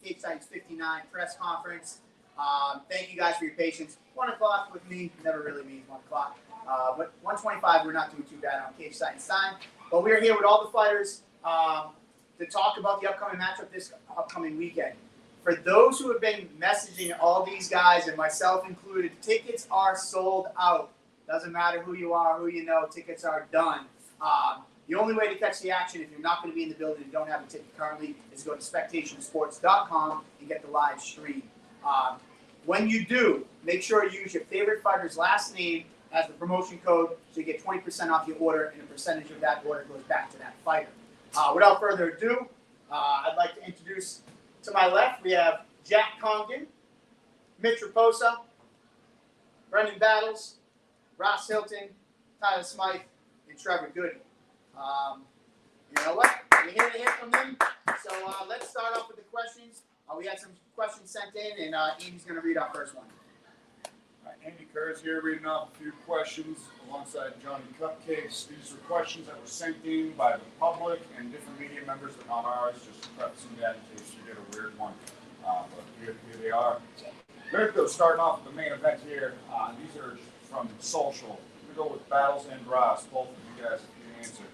Cage Titans 59 press conference. Thank you guys for your patience. 1 o'clock with me never really means 1 o'clock. But 1:25, we're not doing too bad on Cage Titans time. But we're here with all the fighters to talk about the upcoming matchup this upcoming weekend. For those who have been messaging all these guys, and myself included, tickets are sold out. Doesn't matter who you are, who you know, tickets are done. The only way to catch the action if you're not going to be in the building and don't have a ticket currently is go to spectationsports.com and get the live stream. When you do, make sure you use your favorite fighter's last name as the promotion code so you get 20% off your order, and a percentage of that order goes back to that fighter. Without further ado, I'd like to introduce, to my left, we have Jack Congdon, Mitch Raposa, Brendan Battles, Ross Hilton, Tyler Smythe, and Trevor Goody. You know what? We're here to hear from them. So let's start off with the questions. We had some questions sent in, and Andy's going to read our first one. Andy Kurz here, reading off a few questions alongside Johnny Cupcakes. These are questions that were sent in by the public and different media members, but not ours. Just prefacing that in case you get a weird one. But here they are. Very good. Starting off with the main event here. These are from social. We're going to go with Battles and Ross. Both of you guys, if you can answer.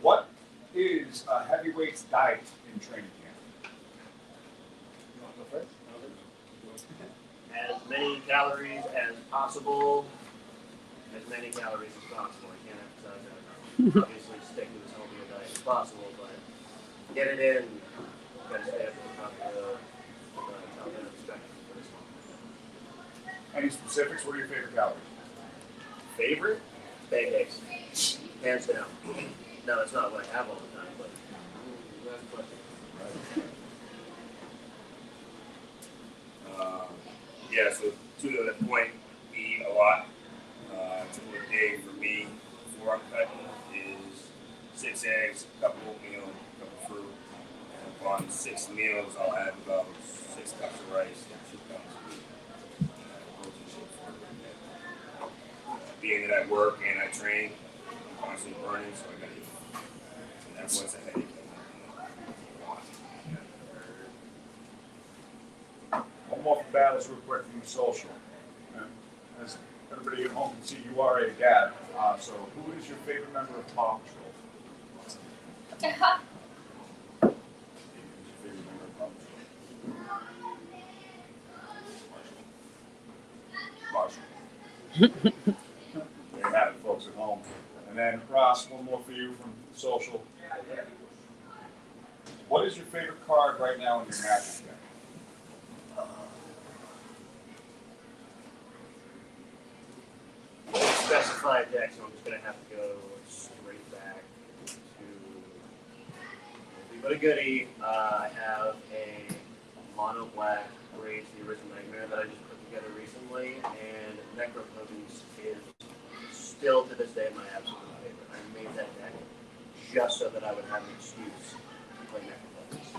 What is a heavyweight's diet in training camp? You want to go first? As many calories as possible. As many calories as possible. I can't emphasize that enough. Obviously, stick to as healthy a diet as possible, but get it in. You've got to stay up at the top of the top end of the spectrum for this one. Any specifics? What are your favorite calories? Favorite? Pancakes. Hands down. No, it's not what I have all the time, but that's a question. Yeah, so to that point, eat a lot. Typical day for me before I'm cutting is 6 eggs, a cup of oatmeal, a cup of fruit. And upon 6 meals, I'll have about 6 cups of rice and 2 cups of meat. Protein shake for it. Being that I work and I train, I'm constantly burning, so I gotta eat. And that's what's a headache. One more from Battles real quick from social. As everybody at home can see, you are a dad. So who is your favorite member of Paw Patrol? Who's your favorite member of Paw Patrol? Marshall. There you have it, folks at home. And then Ross, one more for you from social. What is your favorite card right now in your Magic deck? Specify deck, so I'm just going to have to go straight back to but a goodie. I have a mono black Rage, the original Nightmare that I just put together recently, and Necropotence is still to this day my absolute favorite. I made that deck just so that I would have an excuse to play Necropotence.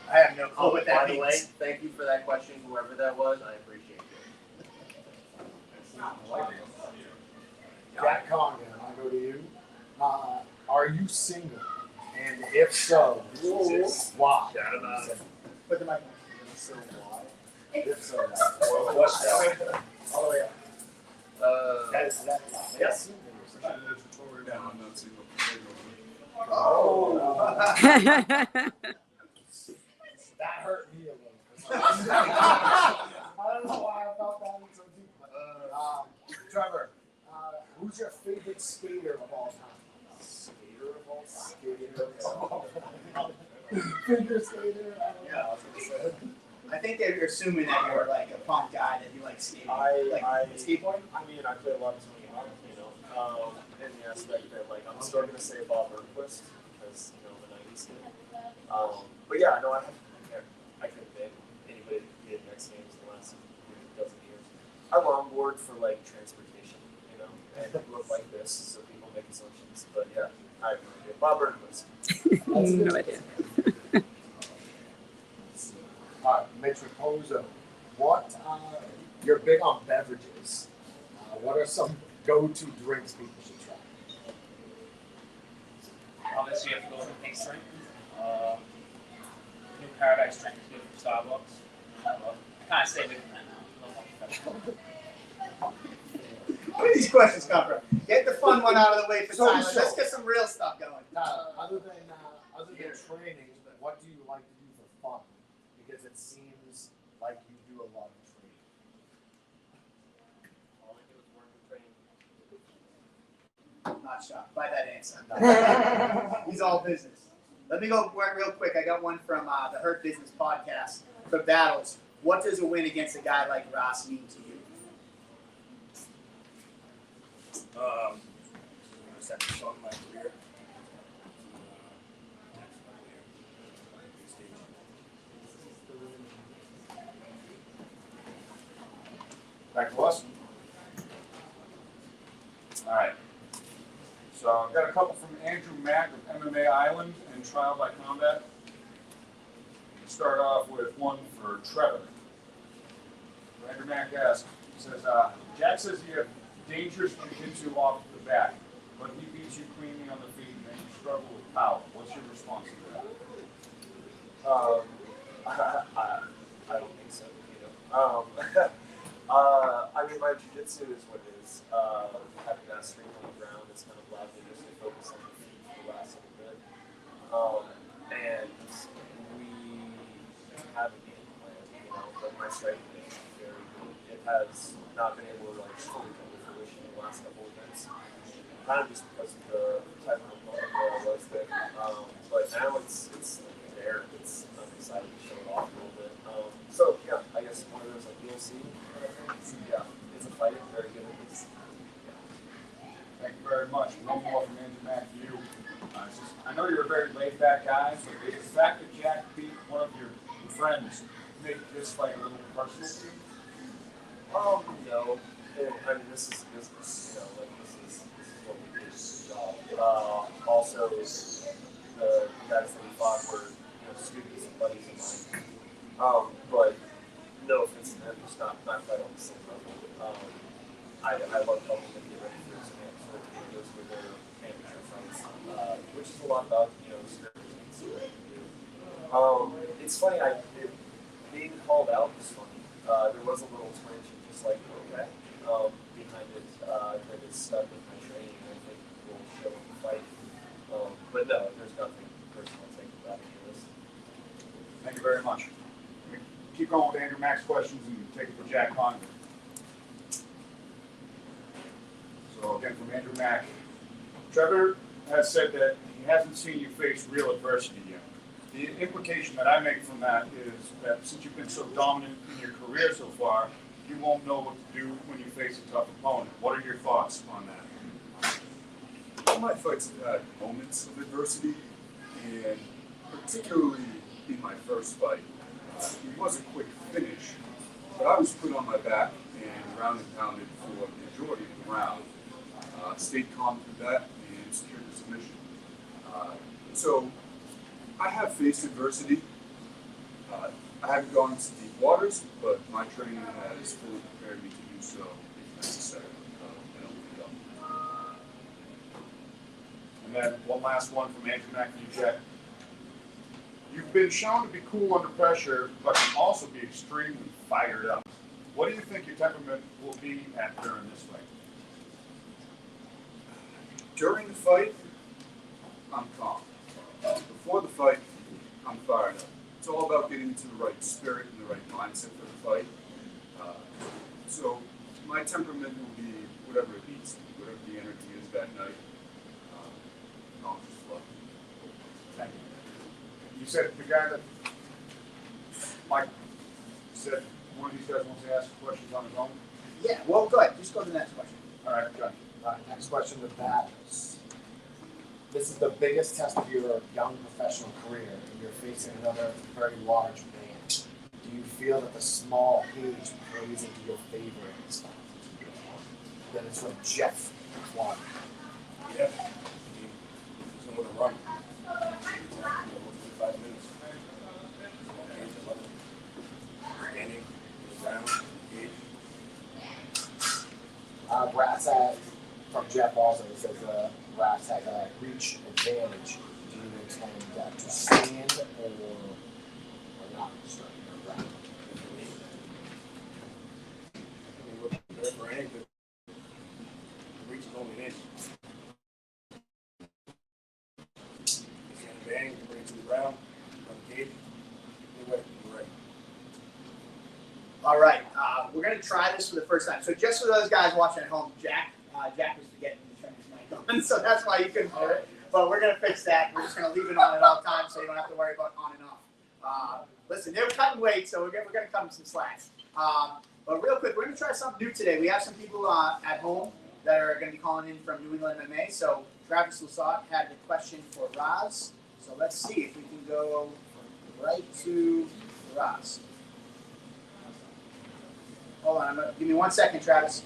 I have no clue what that by means. the way, thank you for that question, whoever that was. I appreciate it. Jack Congdon, I'll go to you. Are you single? And if so, why? Shout him out. Put the mic on. So why? If so, What's that? all the way up. That Yes. I'm not single. Oh, that hurt me a little. I don't know why I felt that one so deep. Trevor, who's your favorite skater of all time? Skater of all time? Figure skater? Yeah. I think they're assuming that you're like a punk guy that you like skating. Skateboarding? I mean, I play a lot of swinging arms, you know, in the aspect that, like, I'm still going to say Bob Burnquist, because, you know, the 90s kid. But yeah, no, I can admit anybody that did X Games the last dozen years. I longboard for, like, transportation, you know, and look like this, so people make assumptions. But yeah, I have no idea. Bob Burnquist. No idea. Mitch Raposa, what, you're big on beverages. What are some go-to drinks people should try? Obviously, you have to go with a pink drink. New Paradise drink is good from Starbucks. I kind of stay away from that now. A little more professional. Where do these questions come from? Get the fun one out of the way for So- Tyler. Let's get some real stuff going. Now, other than training, what do you like to do for fun? Because it seems like you do a lot of training. All I do is work and train. Not shocked by that answer. He's all business. Let me go real quick. I got one from the Hurt Business podcast for Battles. What does a win against a guy like Ross mean to you? I'm gonna set the start of my career. Back to us. All right. So I've got a couple from Andrew Mack of MMA Island and Trial by Combat. Start off with one for Trevor. Andrew Mack asks, he says, Jack says you have dangerous jiu-jitsu off the bat, but he beats you cleanly on the feet and then you struggle with power. What's your response to that? I don't think so, you know. I mean, my jiu-jitsu is what it is. Having that strength on the ground has kind of allowed me to stay focused on the feet for the last little bit. And we have a game plan, you know, but my striking is very good. It has not been able to like fully come to fruition in the last couple of events. Kind of just because of the type of opponent where I was there. But now it's there. I'm excited to show it off a little bit. So yeah, I guess one of those like UFC. Yeah, it's a fight. Very good at this. Thank you very much. One more from Andrew Mack to you. I know you're a very laid-back guy, but the fact that Jack beat one of your friends make this fight a little personal to you? No. I mean, this is business. You know, like this is what we do. This is a job. Also, the guys that we fought were students and buddies of mine. But no offense to them, just not quite on the same level. I love helping them get ready for exams, for videos with their amateur fights, which is a lot about scrimmage and see what you do. It's funny. Being called out was funny. There was a little twinge, and just like okay, behind it. Kind of stuck with my training. I think will show in the fight. But no, there's nothing personal taken about any of this. Thank you very much. We keep going with Andrew Mack's questions and take it for Jack Conner. So again, from Andrew Mack, Trevor has said that he hasn't seen you face real adversity yet. The implication that I make from that is that since you've been so dominant in your career so far, you won't know what to do when you face a tough opponent. What are your thoughts on that? All my fights have had moments of adversity, and particularly in my first fight, it was a quick finish, but I was put on my back and ground and pounded for the majority of the round. Stayed calm through that and secured the submission. So I have faced adversity. I haven't gone into deep waters, but my training has fully prepared me to do so if necessary. I don't give up. And then one last one from Andrew Mack and you, Jack. You've been shown to be cool under pressure, but can also be extremely fired up. What do you think your temperament will be at during this fight? During the fight, I'm calm. Before the fight, I'm fired up. It's all about getting into the right spirit and the right mindset for the fight. So my temperament will be whatever it needs to be, whatever the energy is that night. I'll just flow. Thank you. You said the guy that Mike said one of these guys wants to ask questions on his own. Yeah, well, go ahead. Just go to the next question. All right, John. Next question to Battles. This is the biggest test of your young professional career, and you're facing another very large man. Do you feel that the small age plays into your favor in this fight? Then it's from Jeff Clark. Yeah. There's nowhere to run. 5 minutes. Standing, ground, gauge. Brass hat from Jeff also says Brass has a reach advantage. Do you explain that to stay Look there for anything. The reach is only an inch. He's gonna bang, bring it to the ground, on the cage. You're right. All right, we're gonna try this for the first time. So just for those guys watching at home, Jack was forgetting to turn his mic on, so that's why you couldn't hear it. But we're gonna fix that. We're just gonna leave it on at all times, so you don't have to worry about on and off. Listen, they were cutting weight, so we're gonna cut them some slacks. But real quick, we're gonna try something new today. We have some people at home that are gonna be calling in from New England MMA. So Travis Lasat had the question for Raz. So let's see if we can go right to Raz. Hold on, give me 1 second, Travis.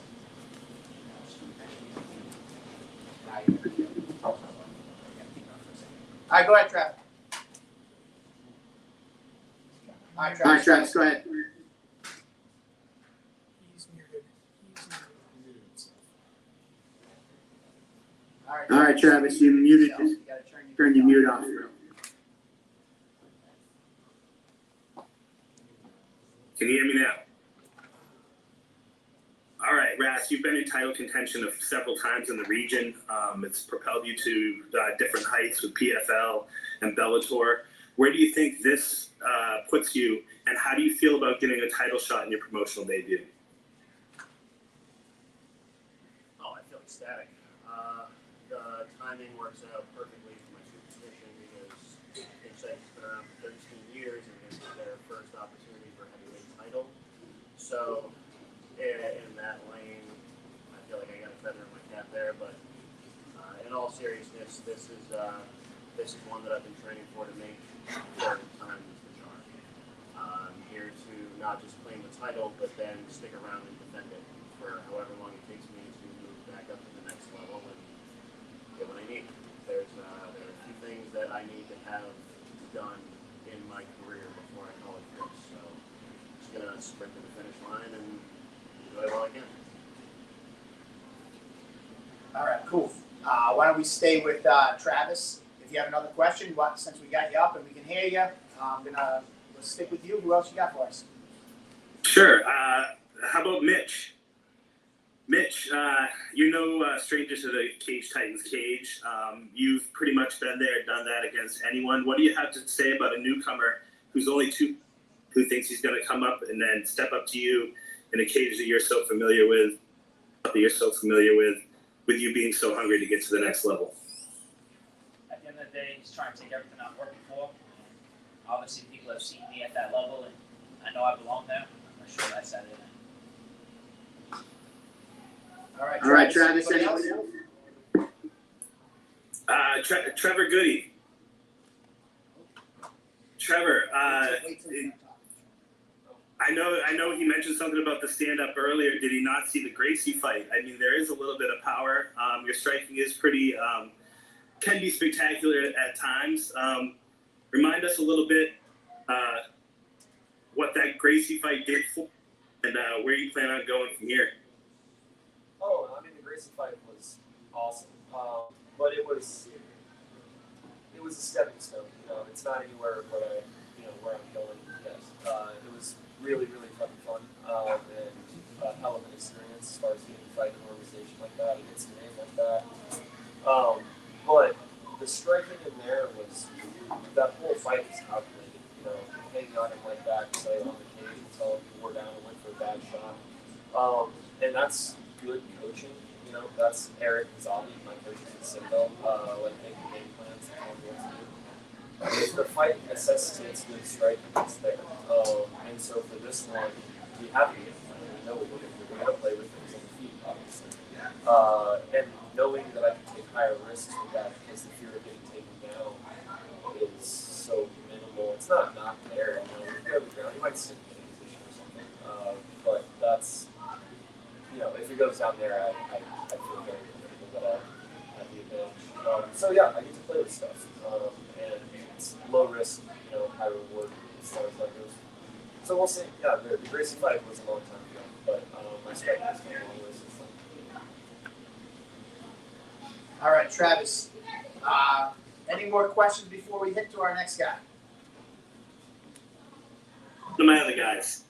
All right, go ahead, Travis. All right, Travis, go ahead. He's muted. All right, Travis, you muted. You gotta turn your mute off. Can you hear me now? All right, Ras, you've been in title contention several times in the region. It's propelled you to different heights with PFL and Bellator. Where do you think this puts you, and how do you feel about getting a title shot in your promotional debut? Oh, I feel ecstatic. The timing works out perfectly for my superstition because Excite's been around for 13 years and this is their first opportunity for a heavyweight title. So in that lane, I feel like I got a feather in my cap there. But in all seriousness, this is one that I've been training for to make third time is the charm. I'm here to not just claim the title, but then stick around and defend it for however long it takes me to move back up to the next level and get what I need. There are a few things that I need to have done in my career before I call it quits. So I'm just gonna sprint to the finish line and enjoy it while I can. All right, cool. Why don't we stay with Travis? If you have another question, since we got you up and we can hear you, let's stick with you. Who else you got for us? Sure. How about Mitch? Mitch, you're no stranger to the Cage Titans cage. You've pretty much been there, done that against anyone. What do you have to say about a newcomer who's only who thinks he's going to come up and then step up to you in a cage that you're so familiar with, with you being so hungry to get to the next level? At the end of the day, just trying to take everything I've worked for. Obviously, people have seen me at that level, and I know I belong there. I'm not sure that I said it. All right, Travis. Anyone else? Trevor Goody. Trevor, I know he mentioned something about the stand-up earlier. Did he not see the Gracie fight? I mean, there is a little bit of power. Your striking is pretty, can be spectacular at times. Remind us a little bit what that Gracie fight did for and where you plan on going from here. Oh, I mean, the Gracie fight was awesome, but it was a stepping stone. You know, it's not anywhere where I'm going yet. It was really, really fucking fun and a hell of an experience as far as getting to fight in an organization like that against a name like that. But the striking in there was that whole fight was calculated. You know, hanging on him like that, stay on the cage until he wore down and went for a bad shot. And that's good coaching. You know, that's Eric Zabi, my coach at Citadel, like making game plans and telling me what to do. If the fight necessitates good striking, it's there. And so for this one, we have to get plan. We know we're going to play with things on the feet, obviously. And knowing that I can take higher risks with that because the fear of getting taken down is so minimal. It's not there. You know, if you go to the ground, you might sit in a position or something. But that's, you know, if it goes down there, I feel very comfortable that I have the advantage. So yeah, I get to play with stuff. And it's low risk, you know, high reward as far as that goes. So we'll see. Yeah, the Gracie fight was a long time ago, but my striking has come a long way since then. All right, Travis. Any more questions before we hit to our next guy? to my other guys.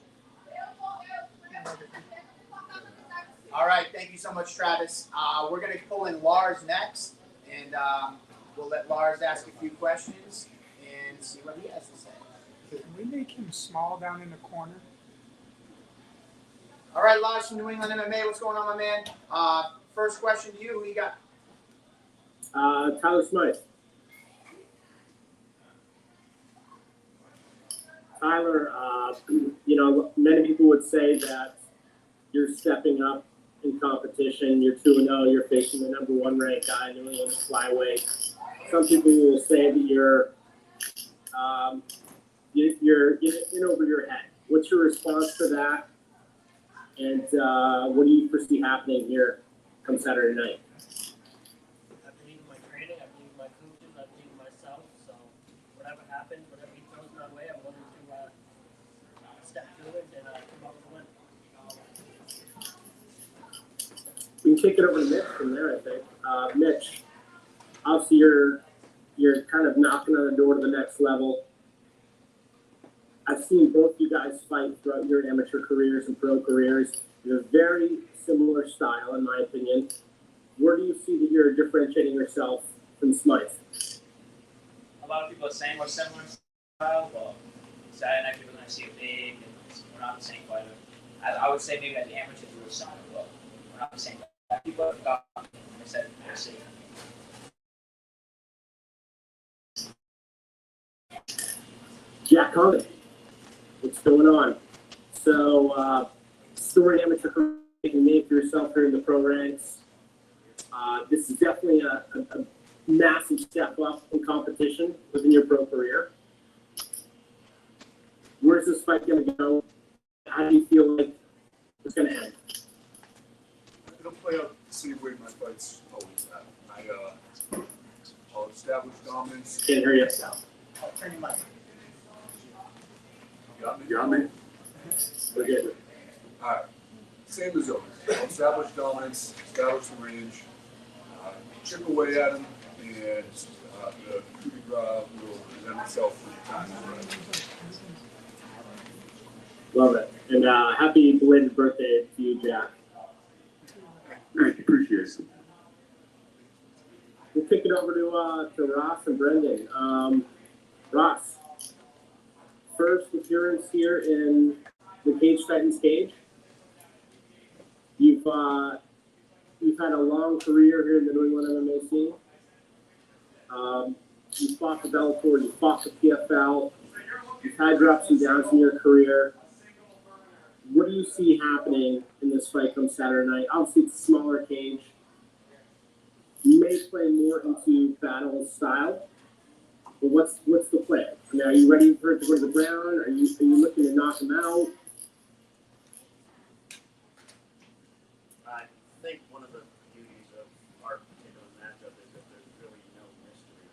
All right, thank you so much, Travis. We're going to pull in Lars next, and we'll let Lars ask a few questions and see what he has to say. Can we make him small down in the corner? All right, Lars from New England MMA, what's going on, my man? First question to you, who you got? Tyler Smythe. Tyler, many people would say that you're stepping up in competition. You're 2-0. You're facing the number 1 ranked guy in New England flyweight. Some people will say that you're in over your head. What's your response to that? And what do you foresee happening here come Saturday night? I believe in my training, I believe in my coaches, I believe in myself. So whatever happens, whatever he throws my way, I'm willing to step through it and come up with a win. We can kick it over to Mitch from there, I think. Mitch, obviously you're kind of knocking on the door to the next level. I've seen both you guys fight throughout your amateur careers and pro careers. You have a very similar style, in my opinion. Where do you see that you're differentiating yourself from Smythe? A lot of people are saying we're similar in style, but Saturday night people are going to see it big, and we're not the same fighter. I would say maybe at the amateurs we were similar, but we're not the same fighter. People have got, like I said, we'll see. Jack Condon, what's going on? So, story amateur career, making a name for yourself here in the pro ranks. This is definitely a massive step up in competition within your pro career. Where's this fight going to go? How do you feel like it's going to end? It'll play out the same way my fights always have. I'll establish dominance. Can't hear you. I'll turn your mic. Got me? We're good. All right. Same as always. I'll establish dominance, establish the range, chip away at him, and the coup de grace will present itself when the time is right. Love it. And happy belated birthday to you, Jack. Thank you. Appreciate it. We'll kick it over to Ross and Brendan. Ross, first appearance here in the Cage Titans cage. You've had a long career here in the New England MMA scene. You fought the Bellator, you fought the PFL. You've had your ups and downs in your career. What do you see happening in this fight come Saturday night? Obviously, it's a smaller cage. You may play more into battle style, but what's the plan? I mean, are you ready for it to go to the ground? Are you looking to knock him out? I think one of the beauties of our particular matchup is that there's really no mystery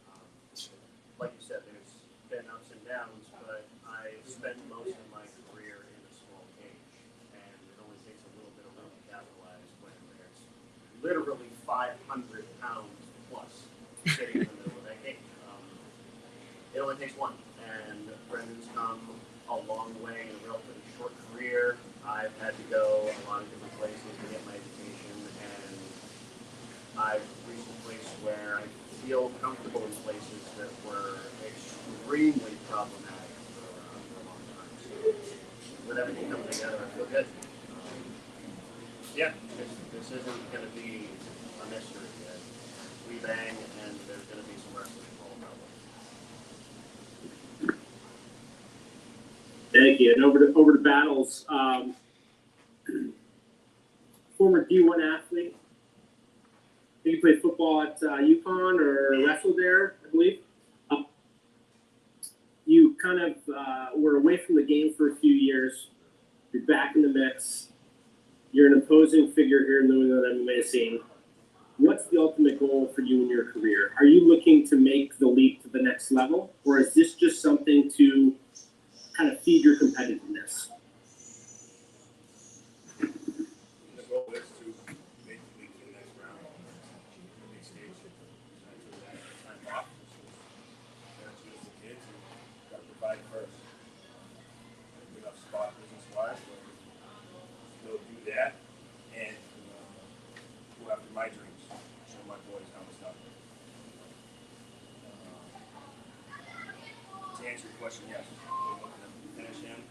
around it. Like you said, there's been ups and downs, but I spent most of my career in a small cage, and it only takes a little bit of room to capitalize when there's literally 500 pounds plus sitting in the middle of that cage. It only takes one, and Brendan's come a long way in a relatively short career. I've had to go a lot of different places to get my education, and I've reached a place where I feel comfortable in places that were extremely problematic for a long time. So with everything coming together, I feel good. Yeah, this isn't going to be a mystery. We bang, and there's going to be some wrestling involved. Thank you. And over to battles. Former D1 athlete. I think you played football at UConn or wrestled there, I believe. You kind of were away from the game for a few years. You're back in the mix. You're an imposing figure here in the New England MMA scene. What's the ultimate goal for you in your career? Are you looking to make the leap to the next level, or is this just something to kind of feed your competitiveness? The goal is to make the leap to the next round. Big stage. Time off. Parents with the kids and got to provide first. answer your question, yes. I'm looking to finish him and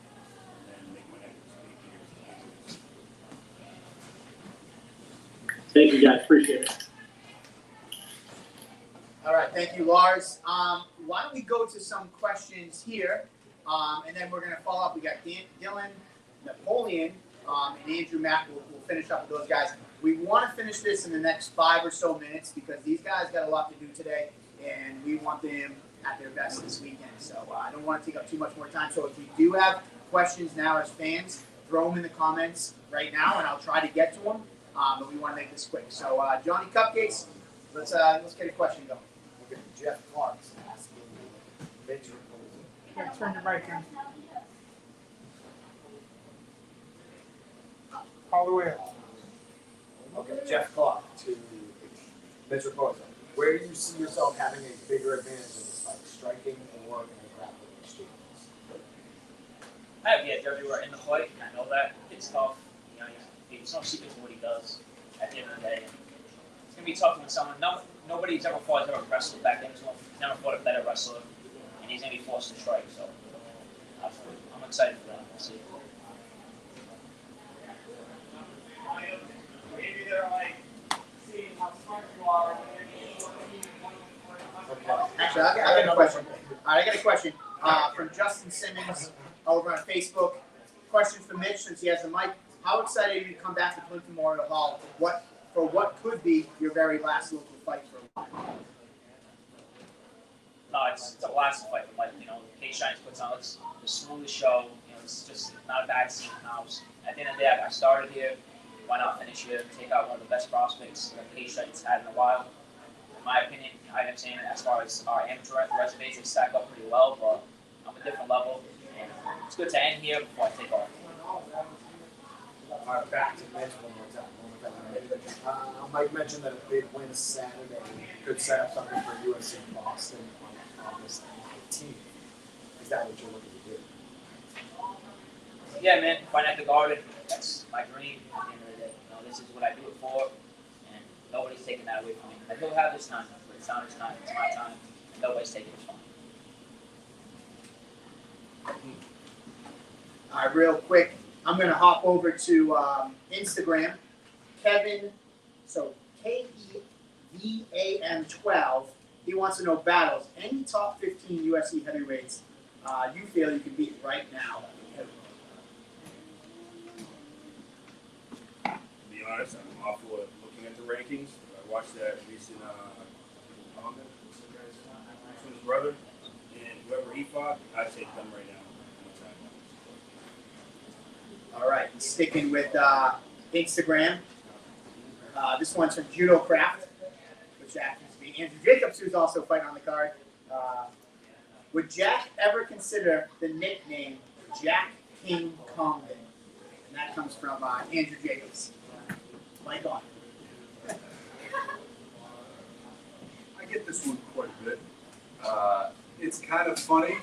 then make my next speak here. Thank you, guys. Appreciate it. All right, thank you, Lars. Why don't we go to some questions here, and then we're gonna follow up. We got Dylan, Napoleon, and Andrew Mack. We'll finish up with those guys. We want to finish this in the next 5 or so minutes because these guys got a lot to do today, and we want them at their best this weekend. So I don't want to take up too much more time. So if you do have questions now as fans, throw them in the comments right now, and I'll try to get to them. But we want to make this quick. So Johnny Cupcakes, let's get a question going. Okay, Jeff Clark's asking Mitch Yeah, turn your mic in. All the way up. Okay, Jeff Clark to Mitch Raposa. Where do you see yourself having a bigger advantage in this fight, striking or in the grappling exchanges? I have yet everywhere in the fight. I know that it's tough. You know, it's no secret to what he does at the end of the day. It's gonna be tough when someone nobody's ever fought, ever wrestled back into him. Never fought a better wrestler, and he's gonna be forced to strike. So I'm excited for that. We'll see. Maybe they're like seeing how smart you are. Actually, I got a question. All right, I got a question from Justin Simmons over on Facebook. Question for Mitch, since he has the mic. How excited are you to come back to Clinton Memorial Hall? What could be your very last local fight for a while? No, it's a blast to fight. Like, you know, K-Shines puts on it's the smoothest show. You know, it's just not a bad scene in the house. At the end of the day, I started here. Why not finish here? Take out one of the best prospects that K-Shines had in a while. In my opinion, I am saying as far as our amateur resumes, they stack up pretty well, but I'm a different level. And it's good to end here before I take off. All right, back to Mitch one more time. Mike mentioned that a big win Saturday could set up something for USC Boston on August 18th. Is that what you're looking to do? Yeah, man, fight at the Garden. That's my dream at the end of the day. You know, this is what I do it for, and nobody's taking that away from me. I do have this time, but it's not his time. It's my time, and nobody's taking it from me. All right, real quick, I'm going to hop over to Instagram. Kevin, so KEVAM12, he wants to know battles. Any top 15 UFC heavyweights you feel you can beat right now? To be honest, I'm awful at looking at the rankings. I watched that recent comment, what's the guy's name? From his brother, and whoever he fought, I'd take them right now. All right, sticking with Instagram. This one's from Judo Craft, which happens to be Andrew Jacobs, who's also fighting on the card. Would Jack ever consider the nickname Jack King Condon? And that comes from Andrew Jacobs. Mike on. I get this one quite a bit. It's kind of funny,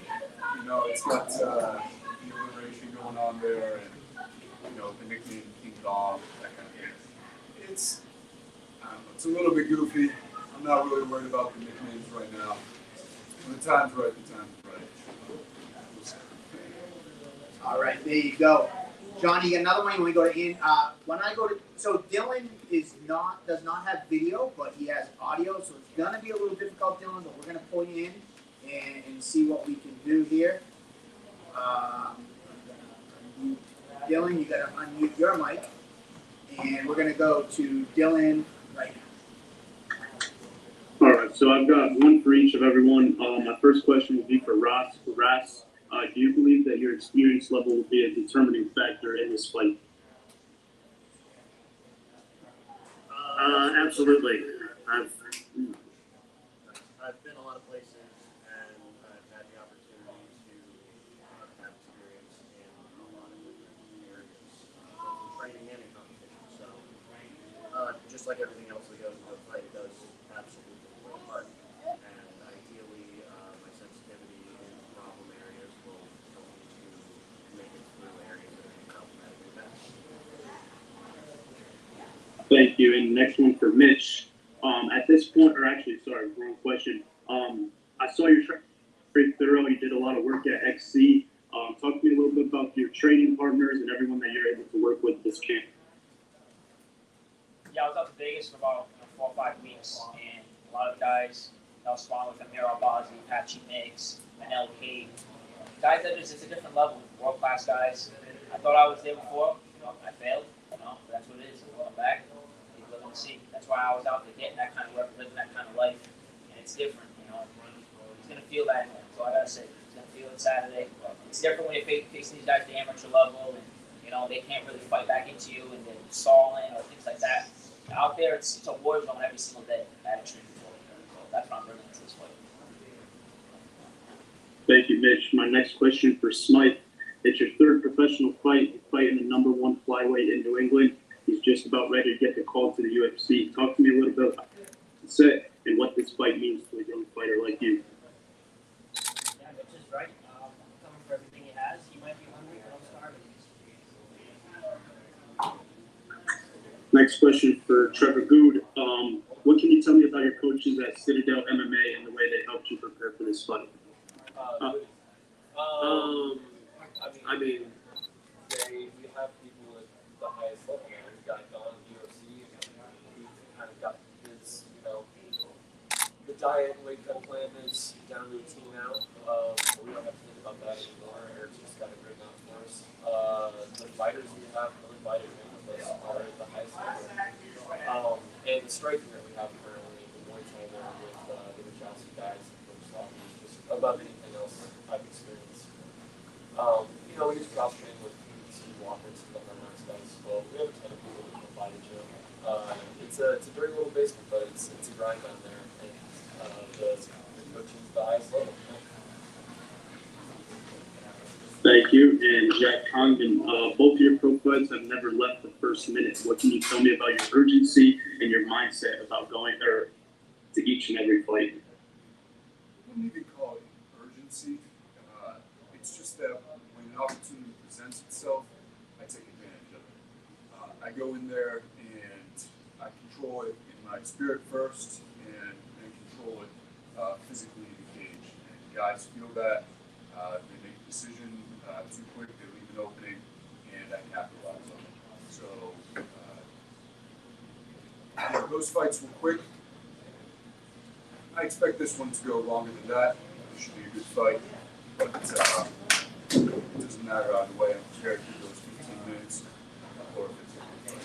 you know. It's got the alliteration going on there, and you know the nickname King Dog, that kind of thing. It's a little bit goofy. I'm not really worried about the nicknames right now. When the time's right, the time's right. All right, there you go. Johnny, you got another one. You want to go to when I go to so Dylan does not have video, but he has audio, so it's gonna be a little difficult, Dylan. But we're gonna pull you in and see what we can do here. Dylan, you gotta unmute your mic, and we're gonna go to Dylan right now. All right, so I've got one for each of everyone. My first question would be for Ross. Ross, do you believe that your experience level will be a determining factor in this fight? Absolutely. I've been a lot of places, and I've had the opportunity to have experience in a lot of different areas, both in training and in competition. So, just like everything else that goes into a fight, it does absolutely play a part. And ideally, my sensitivity in problem areas will help me to make it through areas that are problematic and best. Thank you. And next one for Mitch. At this point, or actually, sorry, wrong question. I saw your track pretty thorough. You did a lot of work at XC. Talk to me a little bit about your training partners and everyone that you're able to work with this camp. Yeah, I was out to Vegas for about 4 or 5 weeks, and a lot of the guys I was sparring with, Amir Albazi, Patchy Miggs, Manel Cade, guys that is just a different level, world class guys. I thought I was there before, I failed, but that's what it is. I'm going back, keep living to see. That's why I was out there getting that kind of work, living that kind of life, and it's different, He's gonna feel that. That's all I gotta say. He's gonna feel it Saturday. It's different when you're facing these guys at the amateur level, and they can't really fight back into you, and they're stalling or things like that. Out there, it's a war zone every single day at extreme control. So that's what I'm bringing to this fight. Thank you, Mitch. My next question for Smythe. It's your third professional fight. You're fighting the #1 flyweight in New England. He's just about ready to get the call to the UFC. Talk to me a little bit about set and what this fight means to a young fighter like you. Yeah, Mitch is right. Coming for everything he has. He might be hungry, but I'm starving. Next question for Trevor Good. What can you tell me about your coaches at Citadel MMA and the way they helped you prepare for this fight? We have people at the highest level. We've got Don UFC, who kind of got his, the diet and weight cut plan is down to a T now. We don't have to think about that anymore. Eric's just got a great out for us. The fighters we have, other fighters with us are at the highest level. And the striking that we have currently, the Muay Thai there with the Wachowski guys and Coach Sloppy is just above anything else I've experienced. We just cross train with Steve Walker and some of our nice guys as well. We have a ton of people that come by the gym. It's a very little basement, but it's a grind down there, and the coaching's the highest level. Thank you. And Jack Condon, both of your pro fights have never left the first minute. What can you tell me about your urgency and your mindset about going to each and every fight? I wouldn't even call it urgency. It's just that when an opportunity presents itself, I take advantage of it. I go in there and I control it in my spirit first and control it physically in the cage. And guys feel that. They make a decision too quick, they leave an opening, and I capitalize on it. So those fights were quick. I expect this one to go longer than that. It should be a good fight, but it doesn't matter either way. I'm prepared to do those 15 minutes or 15 minutes.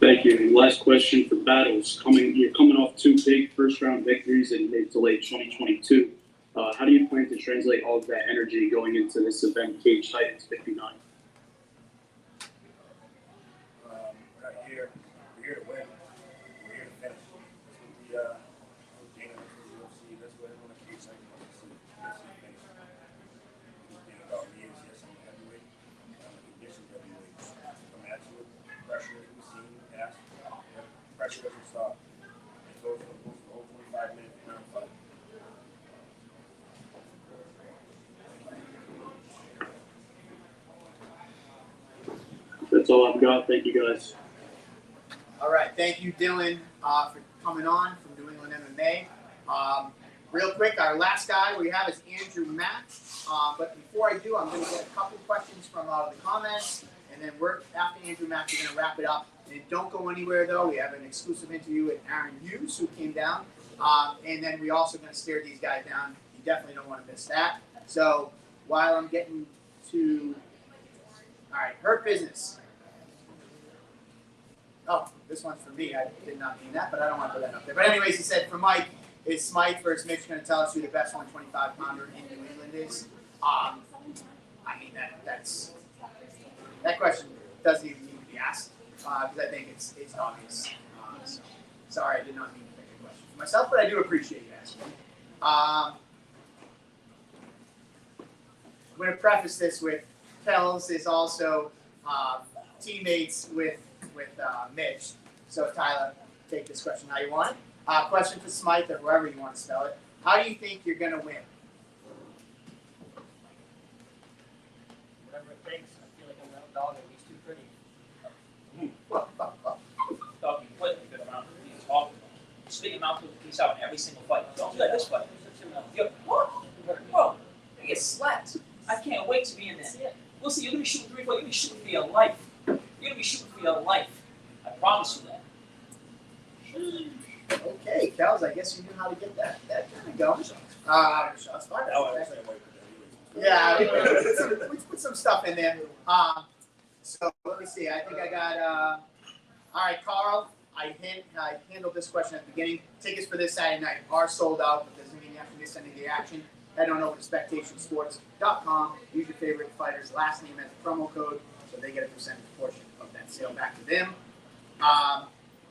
Thank you. Last question for Battles. You're coming off 2 big first-round victories in mid to late 2022. How do you plan to translate all of that energy going into this event, Cage Titans 59? We're here to win. We're here to finish. We gain the UFC. That's what everyone at Cage Titans wants to see. Finish. It's been about years, yes, I'm a heavyweight. I'm a conditioned heavyweight. Come at you with pressure as we've seen in the past. Pressure doesn't stop. It goes for the whole 25 minute round fight. That's all I've got. Thank you, guys. All right, thank you, Dylan, for coming on from New England MMA. Real quick, our last guy we have is Andrew Mack. But before I do, I'm going to get a couple questions from a lot of the comments, and then after Andrew Mack, we're going to wrap it up. And don't go anywhere, though. We have an exclusive interview with Aaron Hughes, who came down. And then we're also going to stare these guys down. You definitely don't want to miss that. So while I'm getting to... All right, Hurt Business. Oh, this one's for me. I did not mean that, but I don't want to put that up there. But anyways, he said, for Mike, is Smythe versus Mitch going to tell us who the best 125-pounder in New England is? I mean, that question doesn't even need to be asked because I think it's obvious. So, sorry, I did not mean to pick a question for myself, but I do appreciate you asking. I'm going to preface this with Kells is also teammates with Mitch. So Tyler, take this question how you want it. Question for Smythe or whoever you want to spell it. How do you think you're going to win? Whatever it takes. I feel like I'm an dog and he's too pretty. Dog, you put a good amount of these talking. Spit your mouth with a piece out in every single fight. Don't do that this fight. slept. I can't wait to be in there. Listen, you're gonna be shooting 3-4. You're gonna be shooting for your life. You're gonna be shooting for your life. I promise you that. Okay, Kels, I guess you knew how to get that kind of going. Shots fired. Yeah, we put some stuff in there. So let me see. I think I got. All right, Carl. I handled this question at the beginning. Tickets for this Saturday night are sold out, but doesn't mean you have to miss any of the action. Head on over to spectationsports.com. Use your favorite fighter's last name as a promo code, so they get a percentage portion of that sale back to them.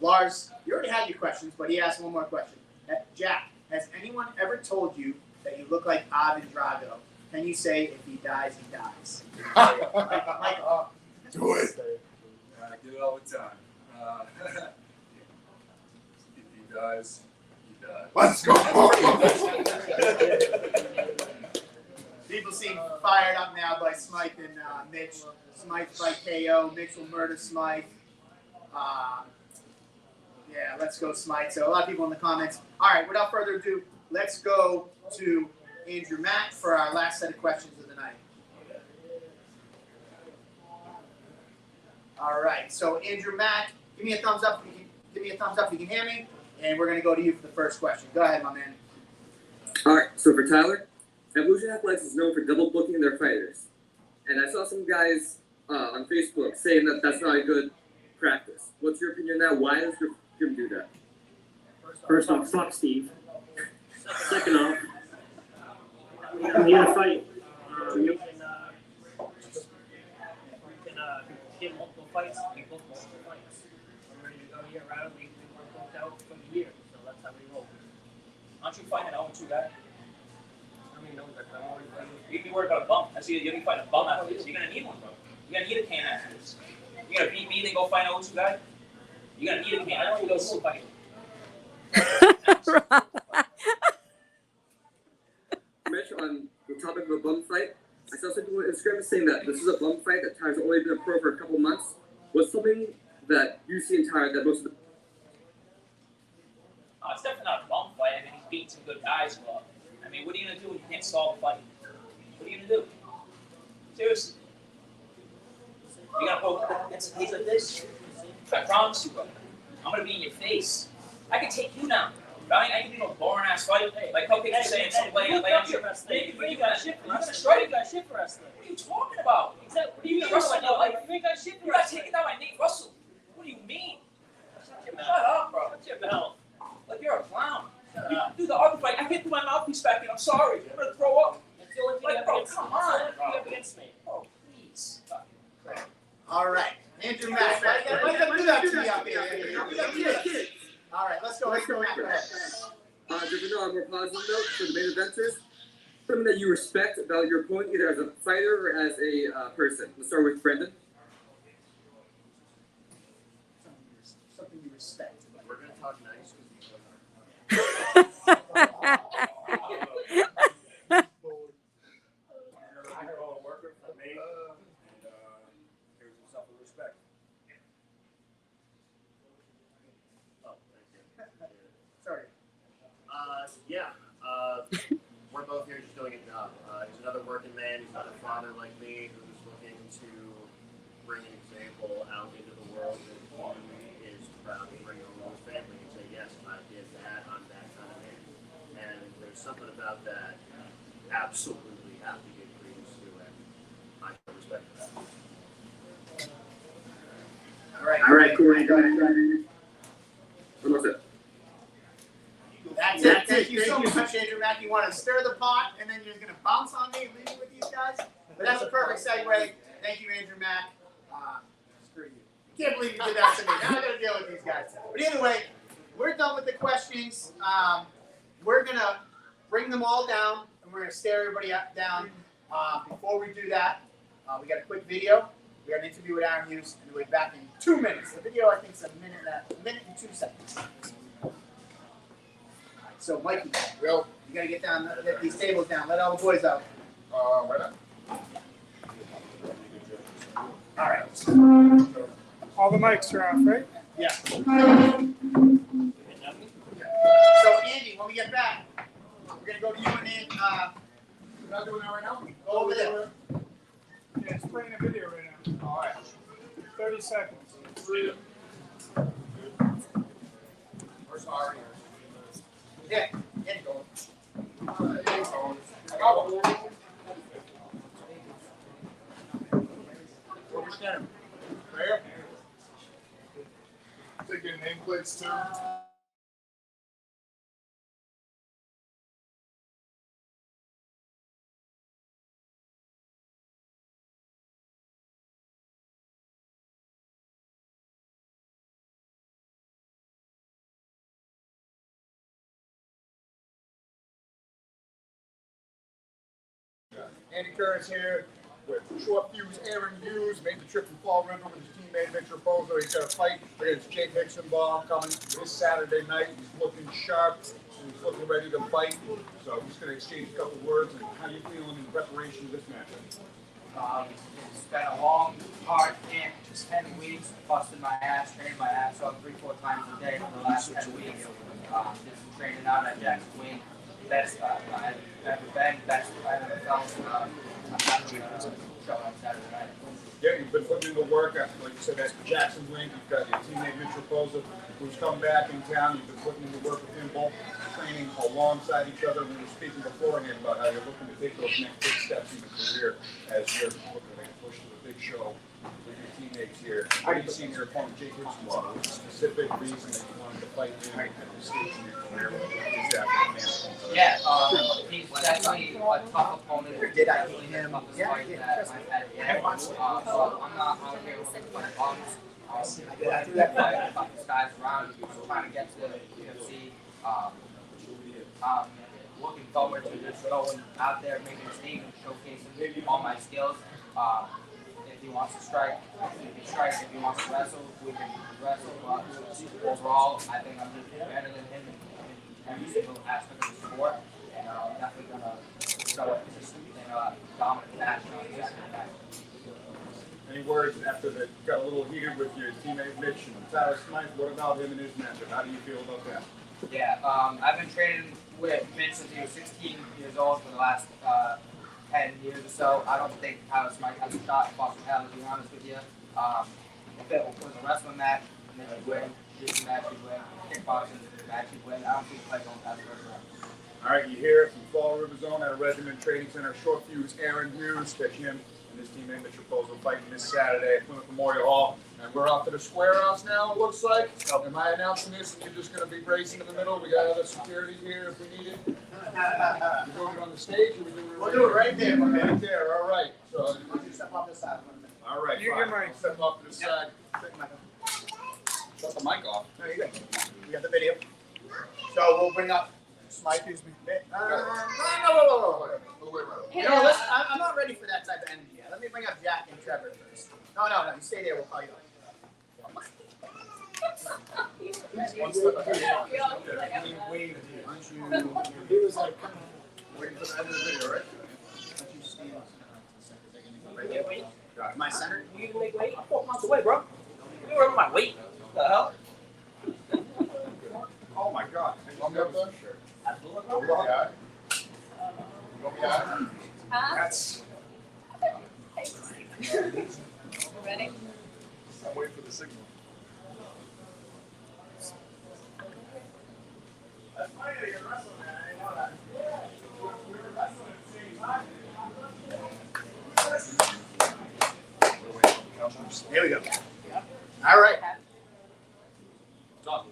Lars, you already had your questions, but he asked one more question. Jack, has anyone ever told you that you look like Ivan Drago? Can you say if he dies, he dies? Do it. I get it all the time. If he dies, he dies. Let's go. People seem fired up now by Smythe and Mitch. Smythe by KO. Mitch will murder Smythe. Yeah, let's go Smythe. So a lot of people in the comments. All right, without further ado, let's go to Andrew Mack for our last set of questions of the night. All right, so Andrew Mack, give me a thumbs up if you can hear me, and we're going to go to you for the first question. Go ahead, my man. All right, so for Tyler, Evolution Athletics is known for double booking their fighters. And I saw some guys on Facebook saying that that's not a good practice. What's your opinion on that? Why does your gym do that? First off, fuck Steve. Second off, you gotta fight. You can get multiple fights. We book multiple fights. I'm ready to go year round. We were booked out for the year, so that's how we roll. Aren't you fighting an 0-2 guy? I mean, no, but I'm already fighting. You'd be worried about a bum. I see you'll be fighting a bum after this. You're gonna need one, bro. You're gonna need a can after this. You're gonna beat me, then go fight an 0-2 guy? You're gonna need a can. I don't want to go fight. Mitch, on the topic of a bum fight, I saw something on Instagram saying that this is a bum fight that Tyler's only been a pro for a couple months. What's something that you see in Tyler that most of the It's definitely not a bum fight. I mean, he's beating some good guys, but I mean, what are you gonna do when you can't solve a fight? What are you gonna do? Seriously. You gotta poke against a case like this? I promise you, bro. I'm gonna be in your face. I can take you down. Right? I can do a boring ass fight. Like Cupcake was saying, lay on your wrestling. You got shit for wrestling. Strike. You got shit for wrestling. What are you talking about? Exactly. What do you mean wrestling? You ain't got shit for wrestling. You got taken down by Nate Russell. What do you mean? Shut up, bro. Shut your mouth. Like you're a clown. Shut up. Do the other fight. I can't do my mouthpiece back in. I'm sorry. I'm gonna throw up. Like, bro, come on. Against me. Oh, please. All right, Andrew Mack. Why you gotta do that to me up here? All right, let's go. Mack. Go ahead. Just on a more positive note for the main eventers, something that you respect about your opponent, either as a fighter or as a person. Let's start with Brendan. Something you respect. We're gonna talk nice. Worker for me, and here's himself with respect. Oh, thank you. Sorry. Yeah. We're both here just doing a job. He's another working man. He's another father like me who's looking to bring an example out into the world that he is proud to bring home to his family and say, yes, I did that. I'm that kind of man. And there's something about that you absolutely have to give credence to, and I respect that. All right, Corey. Go ahead. Almost it. That's it. Thank you so much, Andrew Mack. You want to stir the pot, and then you're going to bounce on me and leave me with these guys? But that's a perfect segue. Thank you, Andrew Mack. Screw you. I can't believe you did that to me. Now I got to deal with these guys. But anyway, we're done with the questions. We're going to bring them all down, and we're going to stare everybody down. Before we do that, we got a quick video. We got an interview with Aaron Hughes, and we'll be back in 2 minutes. The video, I think, is a minute and 2 seconds. So, Mikey, you gotta get these tables down. Let all the boys out. Right on. All right. All the mics are off, right? Yeah. So, Andy, when we get back, we're gonna go to you and We're not doing that right now? Go over there. Yeah, it's playing a video right now. All right. 30 seconds. We're sorry. Yeah, and go. I got one. Where we standing? There? Taking nameplates too. Andy Curtis here with Short Fuse Aaron Hughes, made the trip from Fall River with his teammate Mitch Raposo. He's got a fight against Jake Hixenbaum coming this Saturday night. He's looking sharp and he's looking ready to fight. So I'm just going to exchange a couple words. And how you feeling in preparation of this matchup? It's been a long, hard camp, just 10 weeks, busting my ass, training my ass off 3-4 times a day for the last 10 weeks. Did some training out at Jackson Wing. Best I've ever been, best I've ever felt. I'm happy to show on Saturday night. Yeah, you've been putting in the work, after, like you said, that's Jackson Wing. You've got your teammate Mitch Raposo, who's come back in town. You've been putting in the work with him, both training alongside each other. We were speaking beforehand about how you're looking to take those next big steps in your career as you're looking to make a push to the big show with your teammates here. How do you see your opponent, Jake Hixenbaum? What's the specific reason that you wanted to fight him at this stage in your career? Is that Yeah, he's definitely a tough opponent. Did I beat him? Yeah, Yeah. that I've had yet. So I'm not out here looking for bumps. I do that fight about these guys around. I'm trying to get to the UFC. Looking forward to just going out there, making a statement, showcasing all my skills. If he wants to strike, we can strike. If he wants to wrestle, we can wrestle. But overall, I think I'm just better than him in every single aspect of the sport. And I'm definitely going to show it consistent in a dominant fashion on this night. Any words after that got a little heated with your teammate Mitch and Tyler Smythe? What about him and his matchup? How do you feel about that? Yeah, I've been training with Mitch since he was 16 years old for the last 10 years or so. I don't think Tyler Smythe has a shot at Boston Hell, to be honest with you. If it was a wrestling match, Mitch would win. Jiu-jitsu match would win. Kickboxing match would win. I don't think play going past first round. All right, you hear it from Fall River Zone at a Regiment Training Center. Short Fuse Aaron Hughes, catch him and his teammate Mitch Raposo fighting this Saturday at Plymouth Memorial Hall. And we're off to the Square House now, it looks like. Am I announcing this and you're just going to be racing in the middle? We got other security here if we need it. We're doing it on the stage or we're doing it We'll do it right there, my man. Right there, all right. So, Why don't you step off this side for a minute? all right, You fine. get mine. Step off to the side. Take the mic off. Shut the mic off. No, you're good. We got the video. So we'll bring up Smythe. Excuse me. You know, listen, I'm not ready for that type of energy yet. Let me bring up Jack and Trevor first. No, you stay there. We'll call you up. One step ahead. Wait, aren't you? He was like, waiting for the end of the video, right? My center? You can make weight? I'm 4 months away, bro. You remember my weight? What the hell? Oh my God. Want me up there? Sure. Absolutely. That's. Ready? I'm waiting for the signal. Here we go. All right.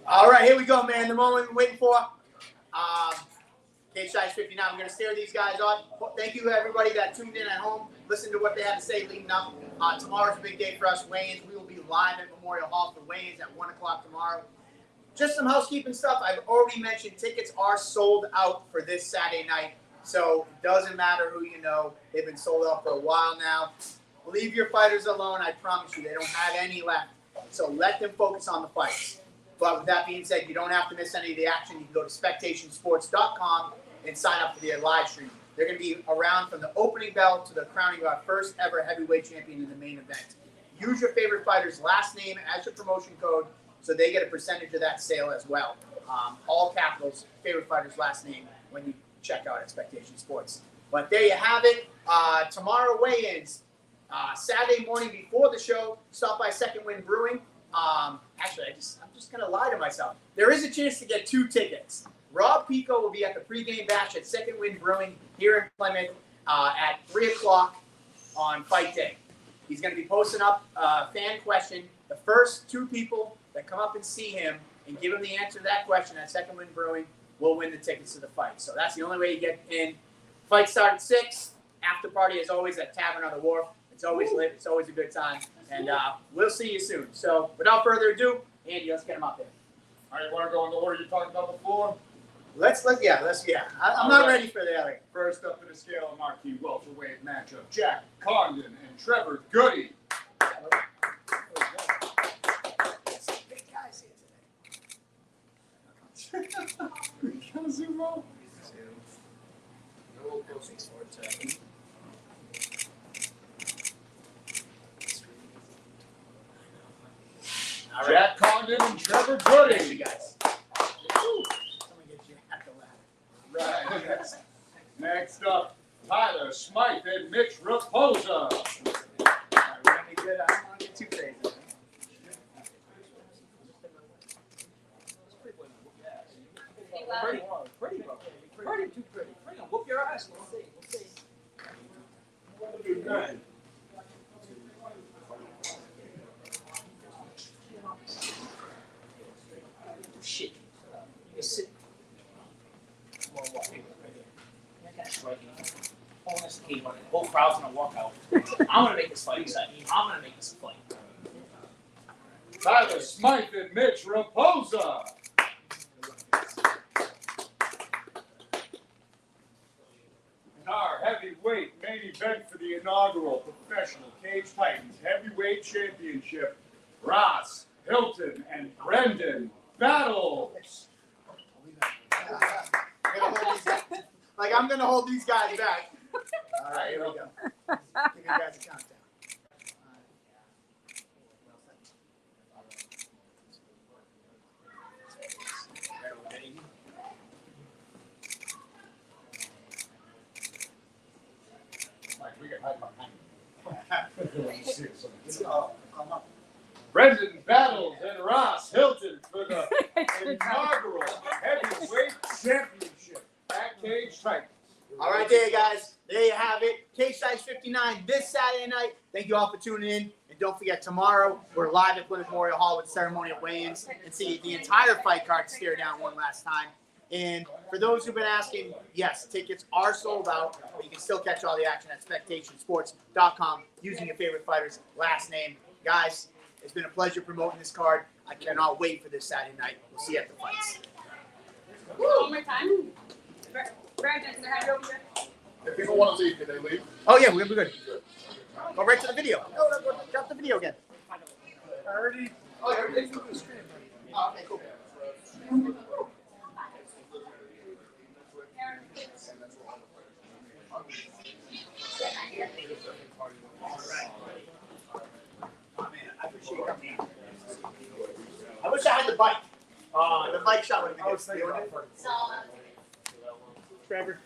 All right, here we go, man. The moment we've been waiting for. Cage Size 59. I'm going to stare these guys off. Thank you, everybody that tuned in at home. Listen to what they had to say leading up. Tomorrow's a big day for us, weigh-ins. We will be live at Memorial Hall for weigh-ins at 1 o'clock tomorrow. Just some housekeeping stuff. I've already mentioned tickets are sold out for this Saturday night. So it doesn't matter who you know. They've been sold out for a while now. Leave your fighters alone. I promise you, they don't have any left. So let them focus on the fights. But with that being said, you don't have to miss any of the action. You can go to spectationsports.com and sign up for the live stream. They're going to be around from the opening bell to the crowning of our first ever heavyweight champion in the main event. Use your favorite fighter's last name as your promotion code so they get a percentage of that sale as well. All capitals, favorite fighter's last name when you check out Expectation Sports. But there you have it. Tomorrow weigh-ins. Saturday morning before the show, stop by Second Wind Brewing. Actually, I'm just gonna lie to myself. There is a chance to get 2 tickets. Rob Pico will be at the pregame bash at Second Wind Brewing here in Plymouth at 3 o'clock on fight day. He's going to be posting up a fan question. The first 2 people that come up and see him and give him the answer to that question at Second Wind Brewing will win the tickets to the fight. So that's the only way you get in. Fight start at 6. After party is always at Tavern on the Wharf. It's always lit. It's always a good time. And we'll see you soon. So without further ado, Andy, let's get him up there. All right, you want to go in the order you talked about before? Let's. I'm not ready for the other. First up in the scale of marquee welterweight matchup, Jack Condon and Trevor Goody. Big guys here Can I zoom out? All right. Jack Condon and Trevor Thank you Goody. guys. Someone get you at the ladder. Right. Next up, Tyler Smythe and Mitch Raposa. All right, we're gonna be good. I don't want to get too crazy. Pretty too pretty. Pretty, whoop your ass. We'll see. Shit. You sit. Well, what? Right there. That guy's right here. Oh, that's the key. The whole crowd's gonna walk out. I'm gonna make this fight exciting. I'm gonna make this fight. Tyler Smythe and Mitch Raposa. And our heavyweight main event for the inaugural Professional Cage Titans Heavyweight Championship, Ross Hilton and Brendan Battles. I'm gonna hold these guys back. All right, here we go. Give you guys a countdown. We get hype on Brendan Battles and Ross Hilton for the inaugural heavyweight championship at Cage Titans. All right, there, guys. There you have it. Cage Size 59 this Saturday night. Thank you all for tuning in. And don't forget, tomorrow we're live at Plymouth Memorial Hall with ceremonial weigh-ins and see the entire fight card stare down one last time. And for those who've been asking, yes, tickets are sold out, but you can still catch all the action at spectationsports.com using your favorite fighter's last name. Guys, it's been a pleasure promoting this card. I cannot wait for this Saturday night. We'll see you at the fights. One more time. Brandon, can I have you over here? If people want to leave, can they leave? Oh, yeah, we're good. Go right to the video. No, drop the video again. Already? Oh, everything's moving the screen. Oh, okay, cool. I appreciate you coming in. I wish I had the bike. The bike shot would have been good. Trevor.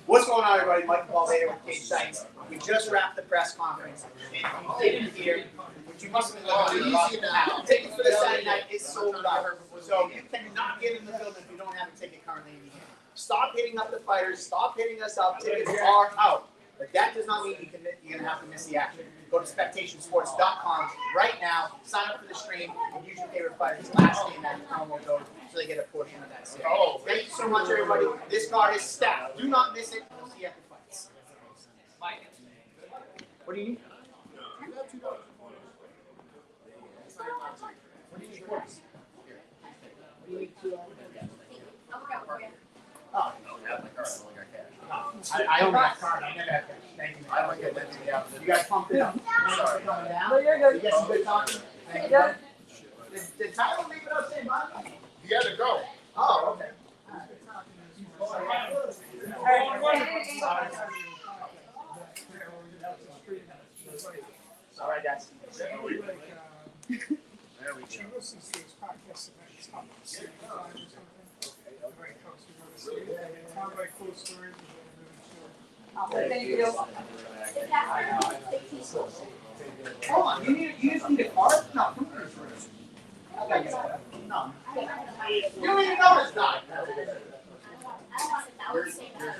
What's going on, everybody? Michael Paul here with Cage Titans. We just wrapped the press conference, and you didn't hear, which you must have been easy now. Tickets for this Saturday night is sold out, so you cannot get in the building if you don't have a ticket currently in your hand. Stop hitting up the fighters. Stop hitting us up. Tickets are out. But that does not mean you're going to have to miss the action. Go to spectationsports.com right now, sign up for the stream, and use your favorite fighter's last name as a promo code so they get a portion of that sale. Oh, thank you so much, everybody. This card is stacked. Do not miss it. We'll see you at the fights. What do you need? What do you need? What do you need to Oh, I own that card. I never have cash. Thank you. I don't get that to you. You guys pumped it up. Sorry. Coming down. No, you're good. You get some good talking. Thank you. Did Tyler leave it up saying bye? He had to go. Oh, okay. All right, guys. She listens to this podcast and it's not the same time or something. Everybody comes to know the story. Sounds like cool stories. Thank you. Hold on, you just need a card? No, come here. I got you. No. You don't even know it's not. I don't want to say that.